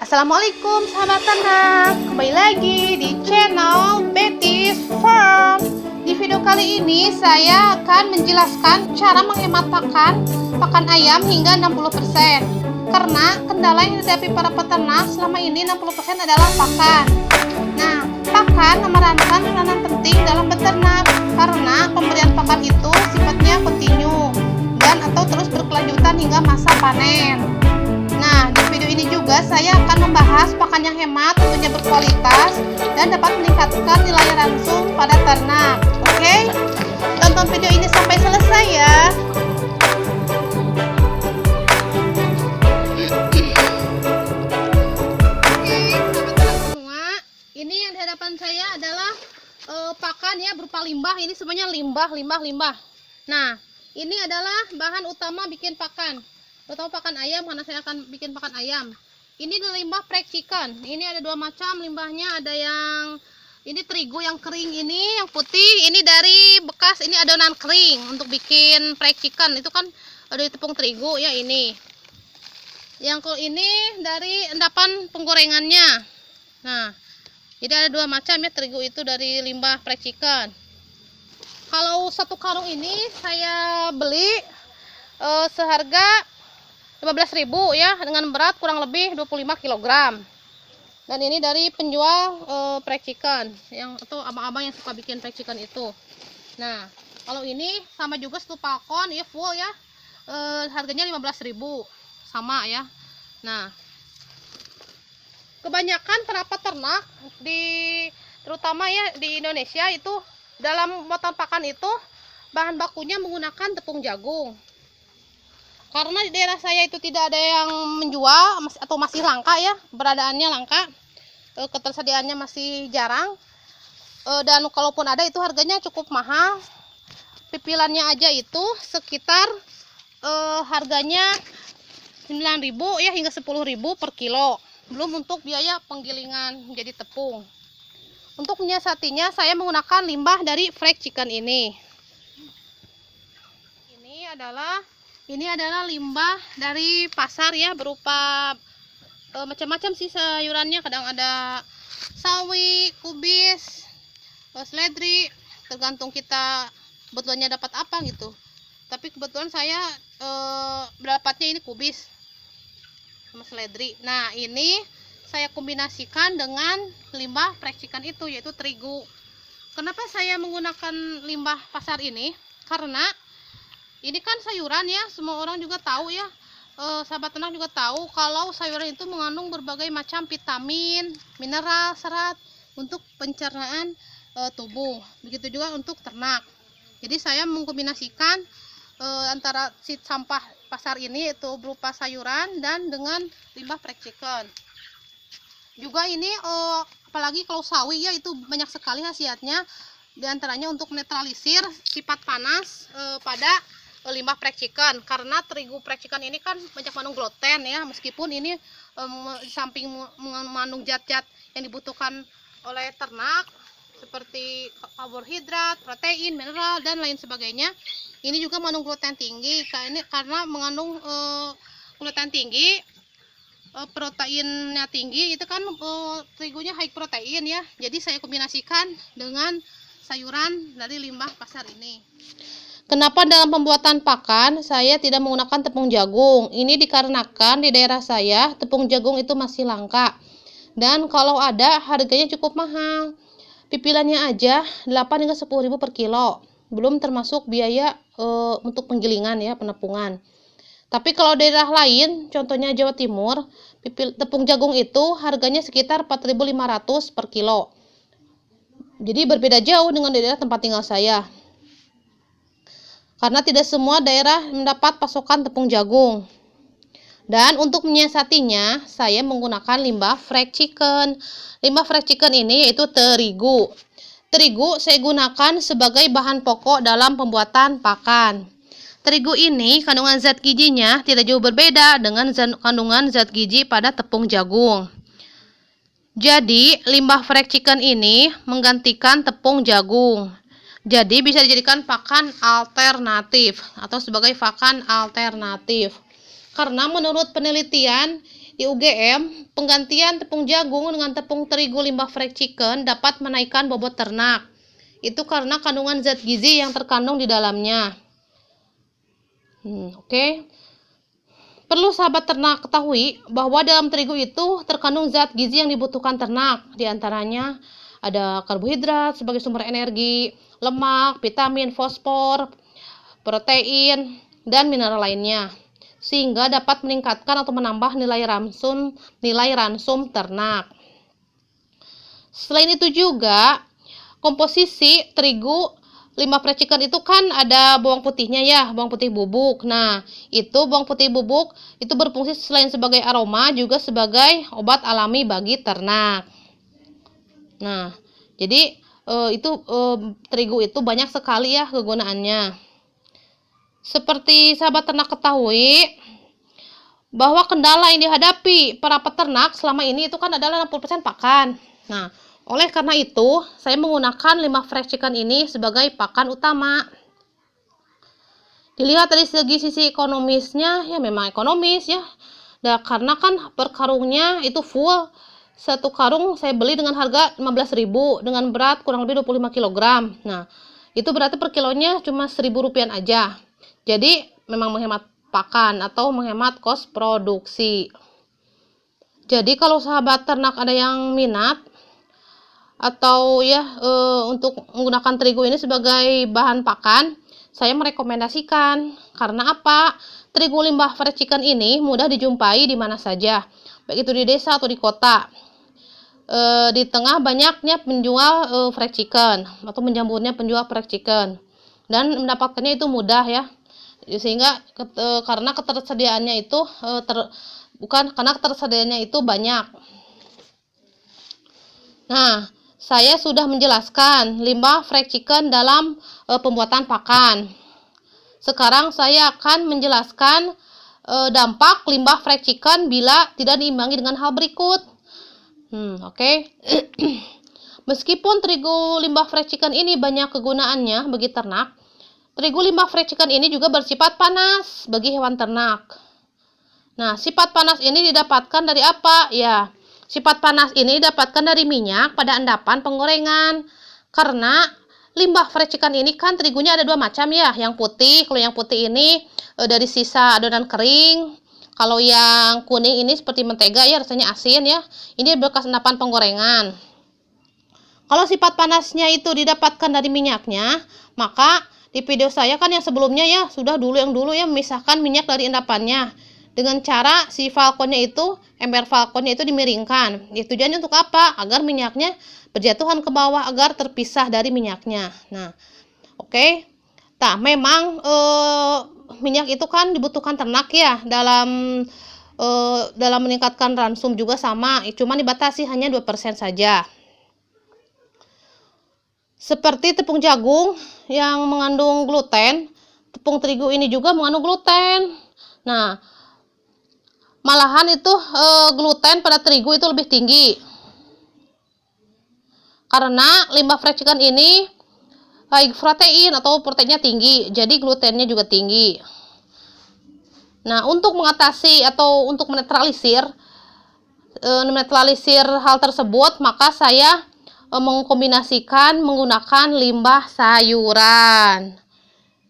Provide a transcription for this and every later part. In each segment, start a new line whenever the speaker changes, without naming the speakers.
Assalamualaikum sahabat ternak, kembali lagi di channel Betty's Farm. Di video kali ini saya akan menjelaskan cara menghemat pakan ayam hingga 60%. Karena kendala yang dihadapi para peternak selama ini 60% adalah pakan. Nah, pakan memerankan peranan penting dalam beternak karena pemberian pakan itu sifatnya kontinu dan atau terus berkelanjutan hingga masa panen. Nah, di video ini juga saya akan membahas pakan yang hemat, tentunya berkualitas, dan dapat meningkatkan nilai langsung pada ternak. Oke? Tonton video ini sampai selesai ya. Oke, teman-teman semua, ini yang di hadapan saya adalah pakan ya berupa limbah. Ini semuanya limbah. Nah, ini adalah bahan utama bikin pakan. Terutama pakan ayam, karena saya akan bikin pakan ayam. Ini limbah prek chicken. Ini ada dua macam limbahnya. Ada yang ini terigu yang kering, ini yang putih. Ini dari bekas, ini adonan kering untuk bikin prek chicken. Itu kan ada tepung terigu ya ini. Yang kalau ini dari endapan penggorengannya. Nah, jadi ada dua macam ya, terigu itu dari limbah prek chicken. Kalau satu karung ini saya beli seharga 15.000 ya, dengan berat kurang lebih 25 kg. Dan ini dari penjual prek chicken yang atau abang-abang yang suka bikin prek chicken itu. Nah, kalau ini sama juga satu pakon ya full ya. Harganya 15.000 sama ya. Nah, kebanyakan para peternak terutama ya di Indonesia itu dalam pembuatan pakan itu bahan bakunya menggunakan tepung jagung. Karena di daerah saya itu tidak ada yang menjual atau masih langka ya, beradaannya langka, ketersediaannya masih jarang, dan kalaupun ada itu harganya cukup mahal. Pipilannya aja itu sekitar harganya 9.000 ya hingga 10.000 per kilo, belum untuk biaya penggilingan menjadi tepung. Untuk menyiasatinya saya menggunakan limbah dari prek chicken ini. Ini adalah limbah dari pasar ya, berupa macam-macam sih sayurannya. Kadang ada sawi, kubis, seledri, tergantung kita kebetulannya dapat apa gitu. Tapi kebetulan saya dapatnya ini kubis sama seledri. Nah, ini saya kombinasikan dengan limbah prek chicken itu, yaitu terigu. Kenapa saya menggunakan limbah pasar ini? Karena ini kan sayuran ya, semua orang juga tahu ya, sahabat ternak juga tahu kalau sayuran itu mengandung berbagai macam vitamin, mineral, serat untuk pencernaan tubuh. Begitu juga untuk ternak. Jadi saya mengkombinasikan antara sampah pasar ini itu berupa sayuran dan dengan limbah prek chicken. Juga ini apalagi kalau sawi ya, itu banyak sekali khasiatnya. Di antaranya untuk menetralisir sifat panas pada limbah prek chicken, karena terigu prek chicken ini kan banyak mengandung gluten ya, meskipun ini di samping mengandung zat-zat yang dibutuhkan oleh ternak seperti karbohidrat, protein, mineral dan lain sebagainya, ini juga mengandung gluten tinggi. Karena mengandung gluten tinggi, proteinnya tinggi, itu kan terigunya high protein ya. Jadi saya kombinasikan dengan sayuran dari limbah pasar ini. Kenapa dalam pembuatan pakan saya tidak menggunakan tepung jagung? Ini dikarenakan di daerah saya tepung jagung itu masih langka. Dan kalau ada harganya cukup mahal. Pipilannya aja 8 hingga 10.000 per kilo. Belum termasuk biaya untuk penggilingan ya, penepungan. Tapi kalau daerah lain, contohnya Jawa Timur, tepung jagung itu harganya sekitar 4.500 per kilo. Jadi berbeda jauh dengan daerah tempat tinggal saya. Karena tidak semua daerah mendapat pasokan tepung jagung. Dan untuk menyiasatinya, saya menggunakan limbah prek chicken. Limbah prek chicken ini yaitu terigu. Terigu saya gunakan sebagai bahan pokok dalam pembuatan pakan. Terigu ini kandungan zat gizinya tidak jauh berbeda dengan kandungan zat gizi pada tepung jagung. Jadi, limbah fried chicken ini menggantikan tepung jagung. Jadi, bisa dijadikan pakan alternatif atau sebagai pakan alternatif. Karena menurut penelitian di UGM, penggantian tepung jagung dengan tepung terigu limbah fried chicken dapat menaikkan bobot ternak. Itu karena kandungan zat gizi yang terkandung di dalamnya. Oke. Perlu sahabat ternak ketahui bahwa dalam terigu itu terkandung zat gizi yang dibutuhkan ternak. Di antaranya ada karbohidrat sebagai sumber energi, lemak, vitamin, fosfor, protein, dan mineral lainnya. Sehingga dapat meningkatkan atau menambah nilai ransum ternak. Selain itu juga, komposisi terigu limbah fried chicken itu kan ada bawang putihnya ya, bawang putih bubuk. Nah, itu bawang putih bubuk itu berfungsi selain sebagai aroma juga sebagai obat alami bagi ternak. Nah, jadi terigu itu banyak sekali ya kegunaannya. Seperti sahabat ternak ketahui bahwa kendala yang dihadapi para peternak selama ini itu kan adalah 60% pakan. Nah, oleh karena itu, saya menggunakan limbah fried chicken ini sebagai pakan utama. Dilihat dari sisi ekonomisnya, ya memang ekonomis ya. Dan karena kan per karungnya itu full. Satu karung saya beli dengan harga 15.000 dengan berat kurang lebih 25 kg. Nah, itu berarti per kilonya cuma 1.000 rupiah aja. Jadi, memang menghemat pakan atau menghemat kos produksi. Jadi, kalau sahabat ternak ada yang minat, atau ya untuk menggunakan terigu ini sebagai bahan pakan, saya merekomendasikan. Karena apa? Terigu limbah fried chicken ini mudah dijumpai di mana saja, baik itu di desa atau di kota. Di tengah banyaknya penjual fried chicken atau menjamurnya penjual fried chicken, dan mendapatkannya itu mudah ya. Sehingga karena ketersediaannya itu ketersediaannya itu banyak. Nah, saya sudah menjelaskan limbah fried chicken dalam pembuatan pakan. Sekarang saya akan menjelaskan dampak limbah fried chicken bila tidak diimbangi dengan hal berikut. Oke. Meskipun terigu limbah fried chicken ini banyak kegunaannya bagi ternak, terigu limbah fried chicken ini juga bersifat panas bagi hewan ternak. Nah, sifat panas ini didapatkan dari apa? Ya, sifat panas ini didapatkan dari minyak pada endapan penggorengan. Karena limbah fried chicken ini kan terigunya ada dua macam ya. Yang putih, kalau yang putih ini dari sisa adonan kering. Kalau yang kuning ini seperti mentega ya, rasanya asin ya. Ini bekas endapan penggorengan. Kalau sifat panasnya itu didapatkan dari minyaknya, maka di video saya kan yang sebelumnya ya, sudah yang dulu ya memisahkan minyak dari endapannya. Dengan cara si ember falconnya itu dimiringkan. Tujuannya untuk apa? Agar minyaknya berjatuhan ke bawah agar terpisah dari minyaknya. Nah, oke. Nah, memang minyak itu kan dibutuhkan ternak ya dalam meningkatkan ransum juga sama. Cuma dibatasi hanya 2% saja. Seperti tepung jagung yang mengandung gluten, tepung terigu ini juga mengandung gluten. Nah, malahan itu gluten pada terigu itu lebih tinggi. Karena limbah fried chicken ini high protein atau proteinnya tinggi, jadi glutennya juga tinggi. Nah, untuk mengatasi atau untuk menetralisir hal tersebut, maka saya mengkombinasikan menggunakan limbah sayuran.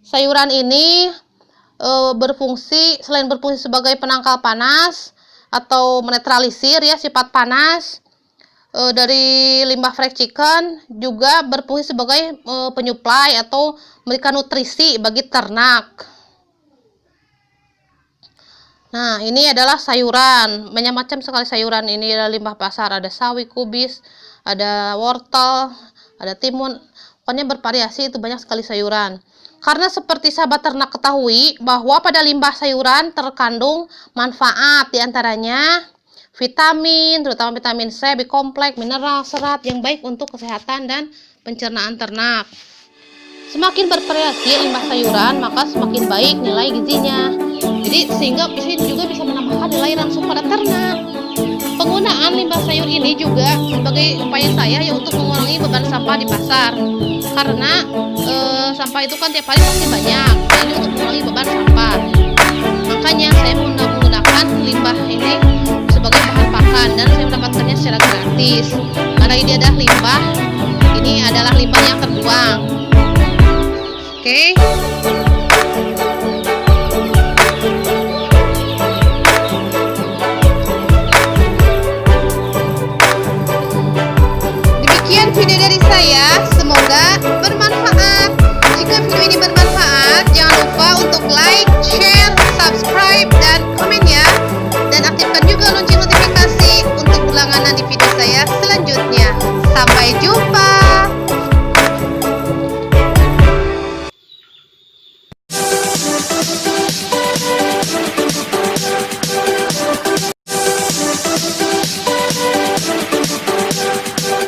Sayuran ini selain berfungsi sebagai penangkal panas atau menetralisir ya sifat panas dari limbah fried chicken, juga berfungsi sebagai penyuplai atau memberikan nutrisi bagi ternak. Nah, ini adalah sayuran, banyak macam sekali sayuran. Ini adalah limbah pasar, ada sawi, kubis, ada wortel, ada timun, pokoknya bervariasi, itu banyak sekali sayuran. Karena seperti sahabat ternak ketahui bahwa pada limbah sayuran terkandung manfaat, diantaranya vitamin, terutama vitamin C, B-kompleks, mineral, serat yang baik untuk kesehatan dan pencernaan ternak. Semakin bervariasi limbah sayuran, maka semakin baik nilai gizinya. Jadi sehingga juga bisa menambahkan nilai ransum pada ternak. Penggunaan limbah sayur ini juga sebagai upaya saya ya untuk mengurangi beban sampah di pasar. Karena sampah itu kan tiap hari pasti banyak. Nah, ini untuk mengurangi beban sampah. Makanya saya menggunakan limbah ini sebagai bahan pakan dan saya mendapatkannya secara gratis. Karena ini adalah limbah, ini adalah limbah yang terbuang. Oke.